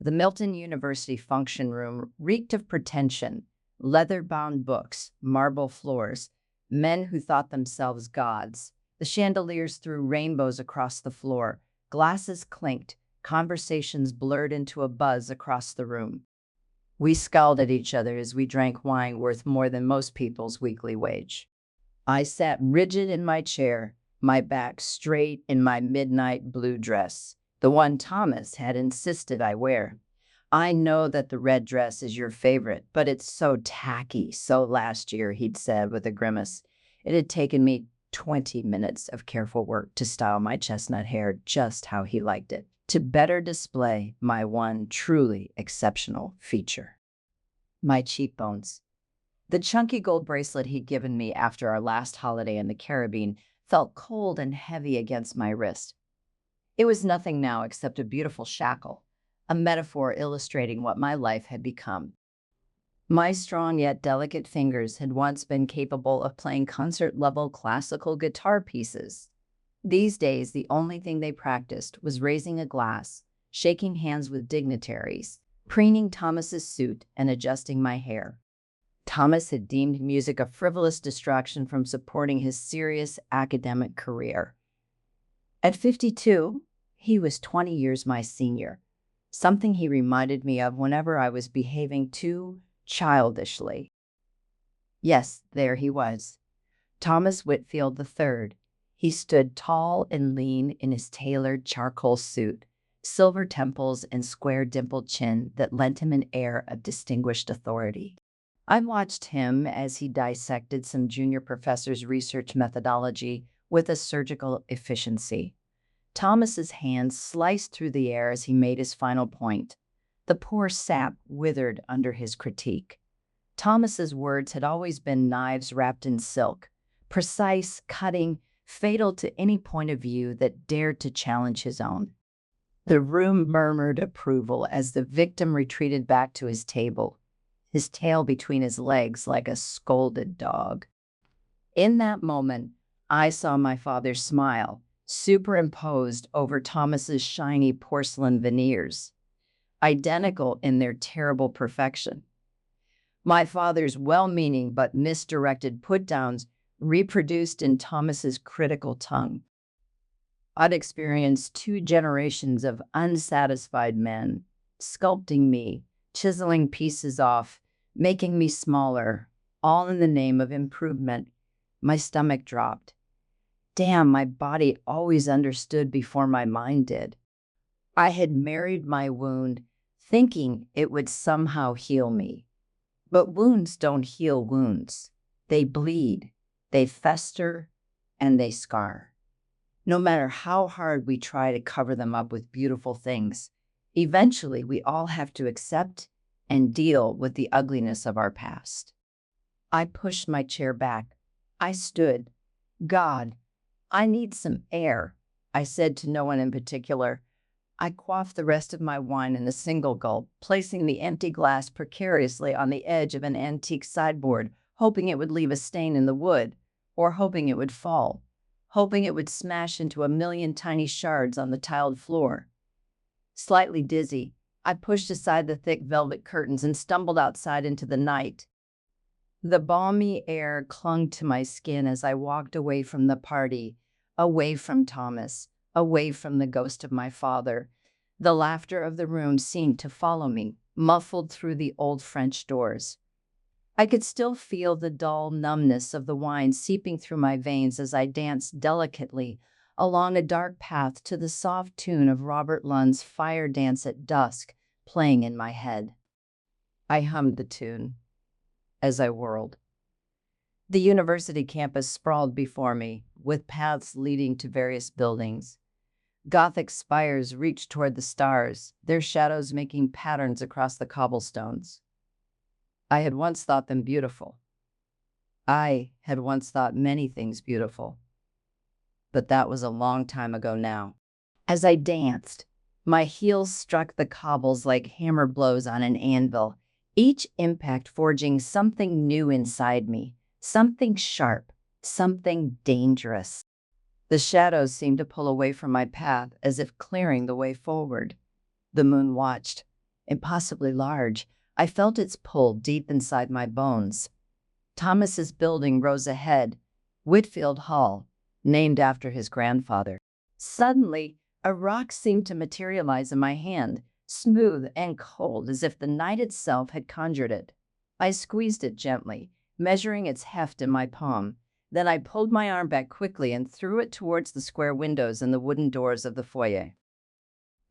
The Milton University function room reeked of pretension, leather-bound books, marble floors, men who thought themselves gods. The chandeliers threw rainbows across the floor, glasses clinked, conversations blurred into a buzz across the room. We scowled at each other as we drank wine worth more than most people's weekly wage. I sat rigid in my chair, my back straight in my midnight blue dress, the one Thomas had insisted I wear. I know that the red dress is your favorite, but it's so tacky, so last year, he'd said with a grimace. It had taken me 20 minutes of careful work to style my chestnut hair just how he liked it, to better display my one truly exceptional feature. My cheekbones. The chunky gold bracelet he'd given me after our last holiday in the Caribbean felt cold and heavy against my wrist. It was nothing now except a beautiful shackle, a metaphor illustrating what my life had become. My strong yet delicate fingers had once been capable of playing concert-level classical guitar pieces. These days, the only thing they practiced was raising a glass, shaking hands with dignitaries, preening Thomas's suit, and adjusting my hair. Thomas had deemed music a frivolous distraction from supporting his serious academic career. At 52, he was 20 years my senior, something he reminded me of whenever I was behaving too childishly. Yes, there he was, Thomas Whitfield III. He stood tall and lean in his tailored charcoal suit, silver temples and square dimpled chin that lent him an air of distinguished authority. I watched him as he dissected some junior professor's research methodology with a surgical efficiency. Thomas's hands sliced through the air as he made his final point. The poor sap withered under his critique. Thomas's words had always been knives wrapped in silk, precise, cutting, fatal to any point of view that dared to challenge his own. The room murmured approval as the victim retreated back to his table, his tail between his legs like a scolded dog. In that moment, I saw my father smile, superimposed over Thomas's shiny porcelain veneers, identical in their terrible perfection. My father's well-meaning but misdirected put-downs reproduced in Thomas's critical tongue. I'd experienced 2 generations of unsatisfied men, sculpting me, chiseling pieces off, making me smaller, all in the name of improvement. My stomach dropped. Damn, my body always understood before my mind did. I had married my wound, thinking it would somehow heal me. But wounds don't heal wounds. They bleed, they fester, and they scar. No matter how hard we try to cover them up with beautiful things, eventually we all have to accept and deal with the ugliness of our past. I pushed my chair back. I stood. God, I need some air, I said to no one in particular. I quaffed the rest of my wine in a single gulp, placing the empty glass precariously on the edge of an antique sideboard, hoping it would leave a stain in the wood, or hoping it would fall, hoping it would smash into a million tiny shards on the tiled floor. Slightly dizzy, I pushed aside the thick velvet curtains and stumbled outside into the night. The balmy air clung to my skin as I walked away from the party, away from Thomas, away from the ghost of my father. The laughter of the room seemed to follow me, muffled through the old French doors. I could still feel the dull numbness of the wine seeping through my veins as I danced delicately along a dark path to the soft tune of Robert Lund's Fire Dance at Dusk playing in my head. I hummed the tune as I whirled. The university campus sprawled before me, with paths leading to various buildings. Gothic spires reached toward the stars, their shadows making patterns across the cobblestones. I had once thought them beautiful. I had once thought many things beautiful. But that was a long time ago now. As I danced, my heels struck the cobbles like hammer blows on an anvil, each impact forging something new inside me, something sharp, something dangerous. The shadows seemed to pull away from my path as if clearing the way forward. The moon watched, impossibly large. I felt its pull deep inside my bones. Thomas's building rose ahead, Whitfield Hall, named after his grandfather. Suddenly, a rock seemed to materialize in my hand, smooth and cold as if the night itself had conjured it. I squeezed it gently, measuring its heft in my palm. Then I pulled my arm back quickly and threw it towards the square windows and the wooden doors of the foyer.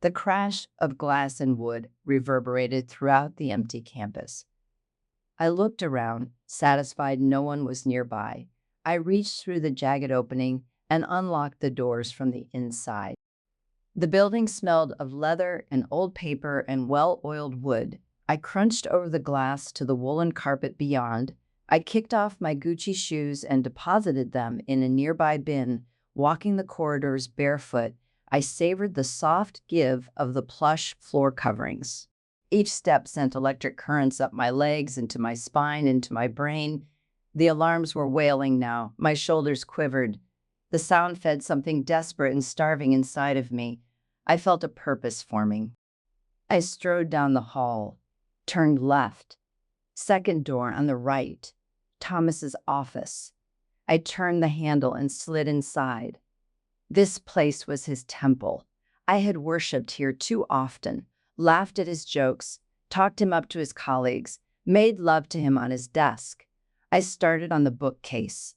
The crash of glass and wood reverberated throughout the empty campus. I looked around, satisfied no one was nearby. I reached through the jagged opening and unlocked the doors from the inside. The building smelled of leather and old paper and well-oiled wood. I crunched over the glass to the woolen carpet beyond. I kicked off my Gucci shoes and deposited them in a nearby bin. Walking the corridors barefoot, I savored the soft give of the plush floor coverings. Each step sent electric currents up my legs, into my spine, into my brain. The alarms were wailing now. My shoulders quivered. The sound fed something desperate and starving inside of me. I felt a purpose forming. I strode down the hall, turned left. Second door on the right, Thomas's office. I turned the handle and slid inside. This place was his temple. I had worshipped here too often, laughed at his jokes, talked him up to his colleagues, made love to him on his desk. I started on the bookcase.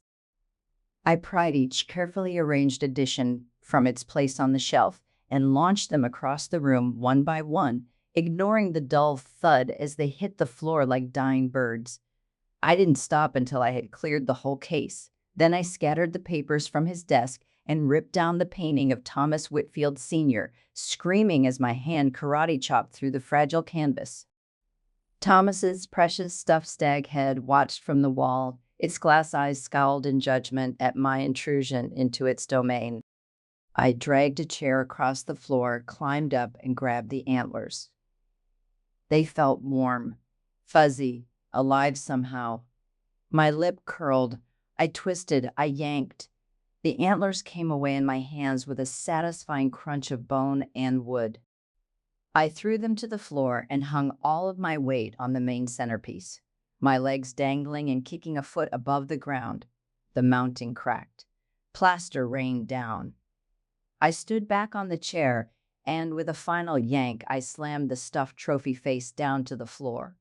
I pried each carefully arranged edition from its place on the shelf and launched them across the room one by one, ignoring the dull thud as they hit the floor like dying birds. I didn't stop until I had cleared the whole case. Then I scattered the papers from his desk and ripped down the painting of Thomas Whitfield Sr., screaming as my hand karate chopped through the fragile canvas. Thomas's precious stuffed stag head watched from the wall, its glass eyes scowled in judgment at my intrusion into its domain. I dragged a chair across the floor, climbed up, and grabbed the antlers. They felt warm, fuzzy, alive somehow. My lip curled. I twisted, I yanked. The antlers came away in my hands with a satisfying crunch of bone and wood. I threw them to the floor and hung all of my weight on the main centerpiece, my legs dangling and kicking a foot above the ground. The mounting cracked. Plaster rained down. I stood back on the chair, and with a final yank, I slammed the stuffed trophy face down to the floor.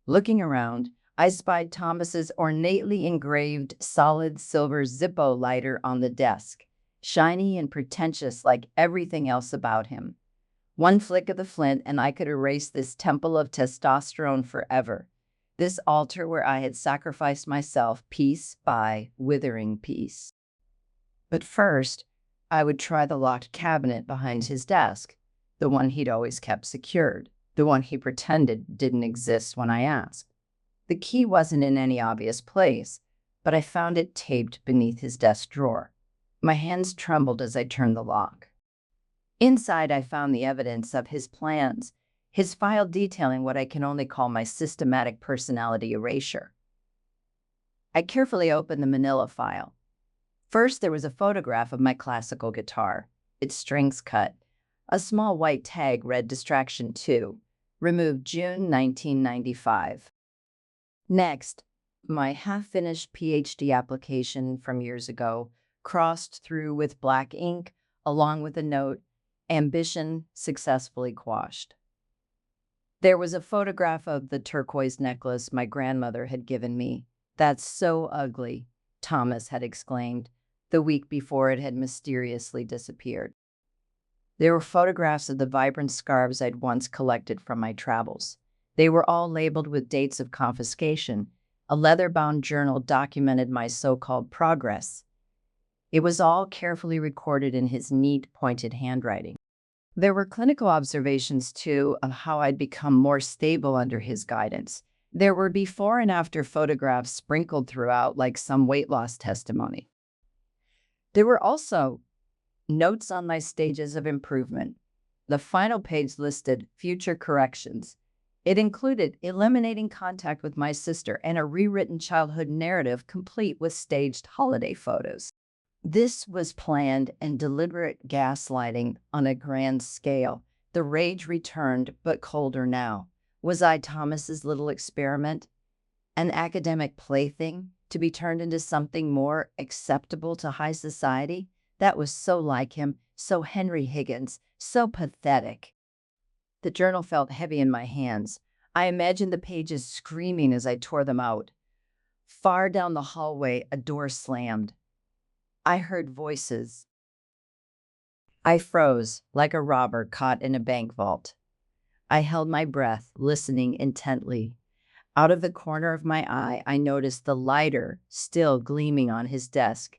Looking around, I spied Thomas's ornately engraved solid silver Zippo lighter on the desk, shiny and pretentious like everything else about him. One flick of the flint and I could erase this temple of testosterone forever, this altar where I had sacrificed myself piece by withering piece. But first, I would try the locked cabinet behind his desk, the one he'd always kept secured, the one he pretended didn't exist when I asked. The key wasn't in any obvious place, but I found it taped beneath his desk drawer. My hands trembled as I turned the lock. Inside, I found the evidence of his plans, his file detailing what I can only call my systematic personality erasure. I carefully opened the manila file. First, there was a photograph of my classical guitar, its strings cut. A small white tag read Distraction 2, removed June 1995. Next, my half-finished PhD application from years ago, crossed through with black ink, along with a note, ambition successfully quashed. There was a photograph of the turquoise necklace my grandmother had given me. "That's so ugly," Thomas had exclaimed the week before it had mysteriously disappeared. There were photographs of the vibrant scarves I'd once collected from my travels. They were all labeled with dates of confiscation. A leather-bound journal documented my so-called progress. It was all carefully recorded in his neat, pointed handwriting. There were clinical observations, too, of how I'd become more stable under his guidance. There were before and after photographs sprinkled throughout like some weight loss testimony. There were also notes on my stages of improvement. The final page listed future corrections. It included eliminating contact with my sister and a rewritten childhood narrative complete with staged holiday photos. This was planned and deliberate gaslighting on a grand scale, The rage returned, but colder now. Was I Thomas's little experiment? An academic plaything to be turned into something more acceptable to high society? That was so like him, so Henry Higgins, so pathetic. The journal felt heavy in my hands. I imagined the pages screaming as I tore them out. Far down the hallway, a door slammed. I heard voices. I froze, like a robber caught in a bank vault. I held my breath, listening intently. Out of the corner of my eye, I noticed the lighter still gleaming on his desk.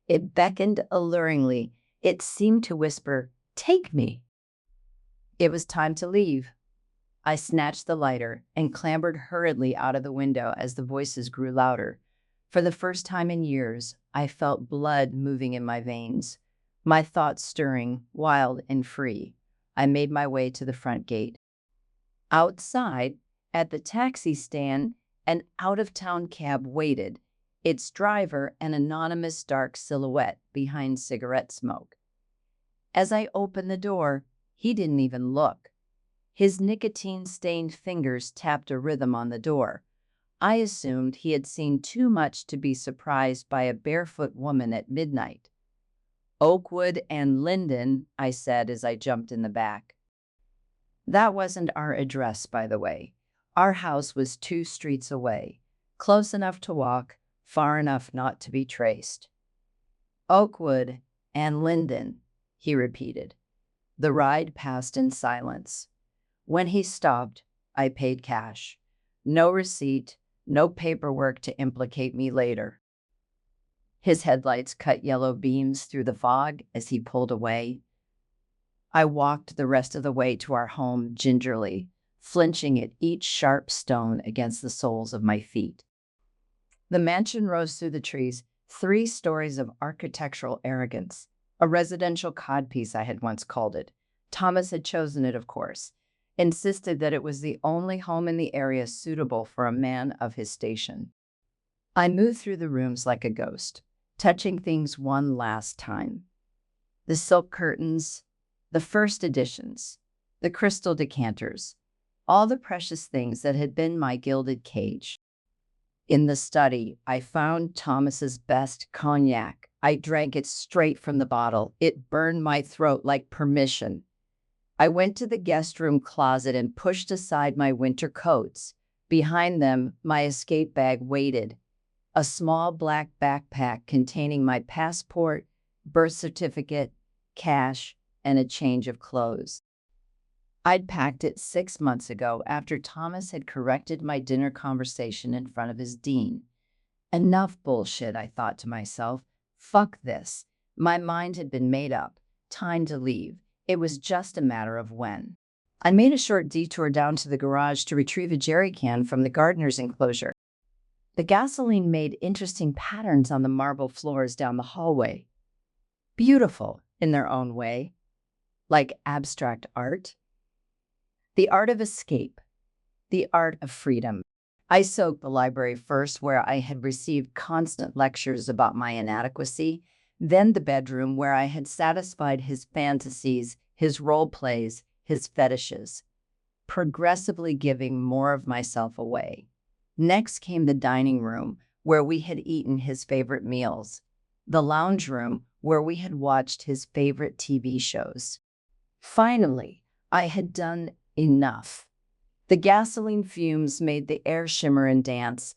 It beckoned alluringly. It seemed to whisper, "Take me." It was time to leave. I snatched the lighter and clambered hurriedly out of the window as the voices grew louder. For the first time in years, I felt blood moving in my veins, my thoughts stirring, wild and free. I made my way to the front gate. Outside, at the taxi stand, an out-of-town cab waited, its driver an anonymous dark silhouette behind cigarette smoke. As I opened the door, he didn't even look. His nicotine-stained fingers tapped a rhythm on the door. I assumed he had seen too much to be surprised by a barefoot woman at midnight. "Oakwood and Linden," I said as I jumped in the back. That wasn't our address, by the way. Our house was 2 streets away, close enough to walk, far enough not to be traced. "Oakwood and Linden," he repeated. The ride passed in silence. When he stopped, I paid cash. No receipt, no paperwork to implicate me later. His headlights cut yellow beams through the fog as he pulled away. I walked the rest of the way to our home gingerly, flinching at each sharp stone against the soles of my feet. The mansion rose through the trees, 3 stories of architectural arrogance, a residential codpiece I had once called it. Thomas had chosen it, of course, insisted that it was the only home in the area suitable for a man of his station. I moved through the rooms like a ghost, touching things one last time. The silk curtains, the first editions, the crystal decanters, all the precious things that had been my gilded cage. In the study, I found Thomas's best cognac. I drank it straight from the bottle. It burned my throat like permission. I went to the guest room closet and pushed aside my winter coats. Behind them, my escape bag waited, a small black backpack containing my passport, birth certificate, cash, and a change of clothes. I'd packed it 6 months ago after Thomas had corrected my dinner conversation in front of his dean. Enough bullshit, I thought to myself. Fuck this. My mind had been made up. Time to leave. It was just a matter of when. I made a short detour down to the garage to retrieve a jerry can from the gardener's enclosure. The gasoline made interesting patterns on the marble floors down the hallway. Beautiful in their own way, like abstract art. The art of escape, the art of freedom. I soaked the library first, where I had received constant lectures about my inadequacy, then the bedroom where I had satisfied his fantasies, his role plays, his fetishes, progressively giving more of myself away. Next came the dining room, where we had eaten his favorite meals, the lounge room, where we had watched his favorite TV shows. Finally, I had done enough. The gasoline fumes made the air shimmer and dance.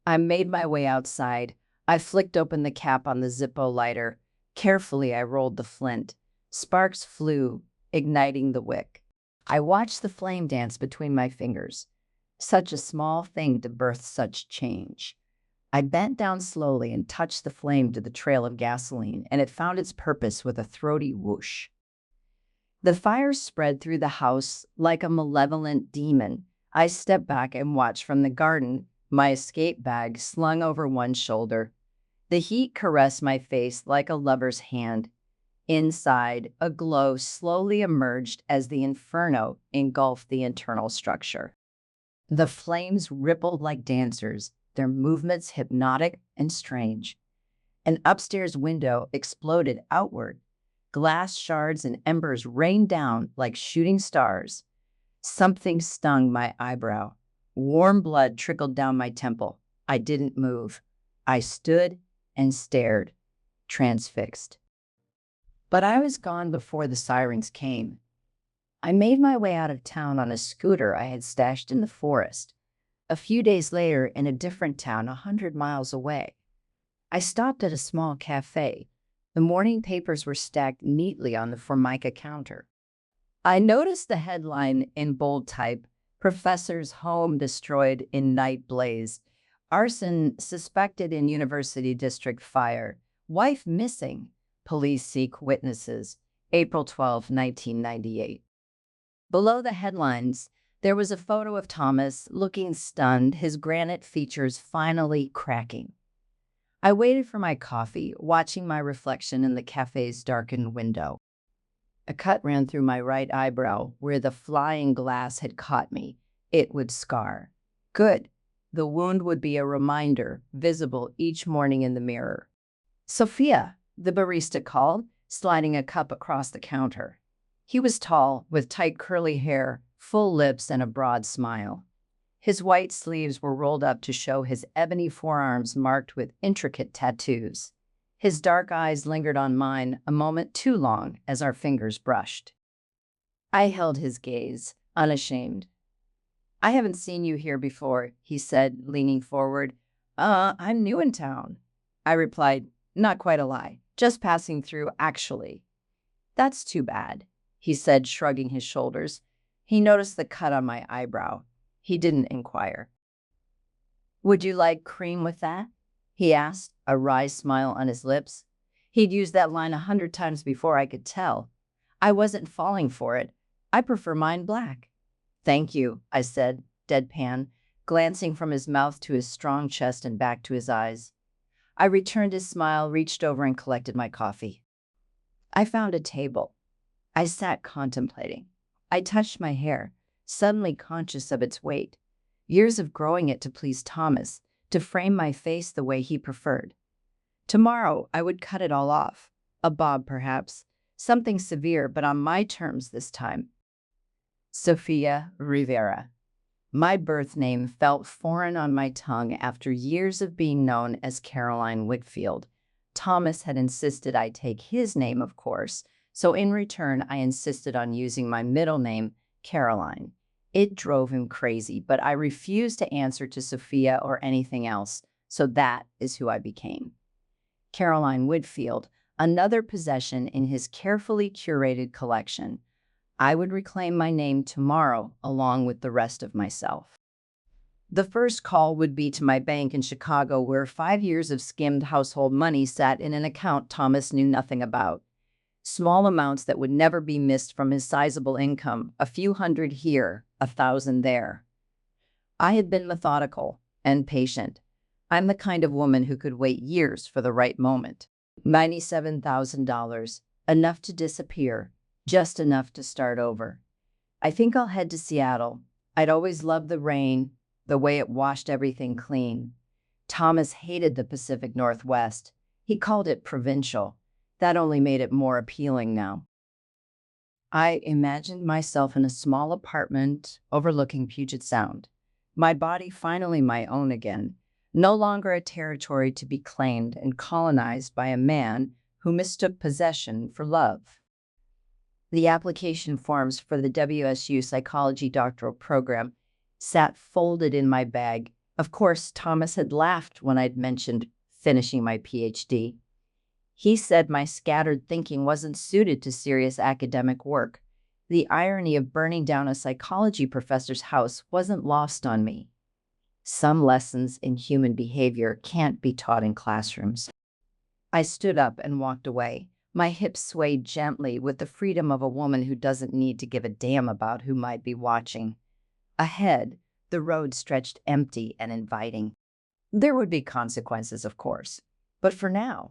I made my way outside. I flicked open the cap on the Zippo lighter. Carefully, I rolled the flint. Sparks flew, igniting the wick. I watched the flame dance between my fingers. Such a small thing to birth such change. I bent down slowly and touched the flame to the trail of gasoline, and it found its purpose with a throaty whoosh. The fire spread through the house like a malevolent demon. I stepped back and watched from the garden, my escape bag slung over one shoulder. The heat caressed my face like a lover's hand. Inside, a glow slowly emerged as the inferno engulfed the internal structure. The flames rippled like dancers, their movements hypnotic and strange. An upstairs window exploded outward. Glass shards and embers rained down like shooting stars. Something stung my eyebrow. Warm blood trickled down my temple. I didn't move. I stood and stared, transfixed. But I was gone before the sirens came. I made my way out of town on a scooter I had stashed in the forest. A few days later, in a different town 100 miles away, I stopped at a small cafe. The morning papers were stacked neatly on the Formica counter. I noticed the headline in bold type, "Professor's Home Destroyed in Night Blaze. Arson Suspected in University District Fire. Wife Missing. Police Seek Witnesses. April 12, 1998. Below the headlines, there was a photo of Thomas looking stunned, his granite features finally cracking. I waited for my coffee, watching my reflection in the cafe's darkened window. A cut ran through my right eyebrow where the flying glass had caught me. It would scar. Good. The wound would be a reminder, visible each morning in the mirror. "Sophia," the barista called, sliding a cup across the counter. He was tall, with tight curly hair, full lips, and a broad smile. His white sleeves were rolled up to show his ebony forearms marked with intricate tattoos. His dark eyes lingered on mine a moment too long as our fingers brushed. I held his gaze, unashamed. "I haven't seen you here before," he said, leaning forward. I'm new in town." I replied, not quite a lie, "Just passing through, actually." "That's too bad," he said, shrugging his shoulders. He noticed the cut on my eyebrow. He didn't inquire. "Would you like cream with that?" he asked, a wry smile on his lips. He'd used that line 100 times before I could tell. I wasn't falling for it. I prefer mine black. "Thank you," I said, deadpan, glancing from his mouth to his strong chest and back to his eyes. I returned his smile, reached over, and collected my coffee. I found a table. I sat contemplating. I touched my hair, suddenly conscious of its weight. Years of growing it to please Thomas, to frame my face the way he preferred. Tomorrow, I would cut it all off. A bob, perhaps. Something severe, but on my terms this time. Sophia Rivera. My birth name felt foreign on my tongue after years of being known as Caroline Whitfield. Thomas had insisted I take his name, of course, so in return, I insisted on using my middle name, Caroline. It drove him crazy, but I refused to answer to Sophia or anything else, so that is who I became. Caroline Whitfield, another possession in his carefully curated collection. I would reclaim my name tomorrow along with the rest of myself. The first call would be to my bank in Chicago, where 5 years of skimmed household money sat in an account Thomas knew nothing about. Small amounts that would never be missed from his sizable income, a few hundred here, 1,000 there. I had been methodical and patient. I'm the kind of woman who could wait years for the right moment. $97,000, enough to disappear, just enough to start over. I think I'll head to Seattle. I'd always loved the rain, the way it washed everything clean. Thomas hated the Pacific Northwest. He called it provincial. That only made it more appealing now. I imagined myself in a small apartment overlooking Puget Sound. My body finally my own again, no longer a territory to be claimed and colonized by a man who mistook possession for love. The application forms for the WSU Psychology Doctoral Program sat folded in my bag. Of course, Thomas had laughed when I'd mentioned finishing my PhD. He said my scattered thinking wasn't suited to serious academic work. The irony of burning down a psychology professor's house wasn't lost on me. Some lessons in human behavior can't be taught in classrooms. I stood up and walked away. My hips swayed gently with the freedom of a woman who doesn't need to give a damn about who might be watching. Ahead, the road stretched empty and inviting. There would be consequences, of course, but for now,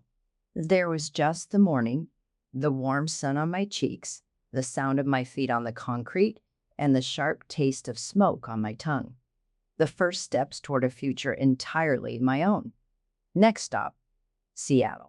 there was just the morning, the warm sun on my cheeks, the sound of my feet on the concrete, and the sharp taste of smoke on my tongue. The first steps toward a future entirely my own. Next stop, Seattle.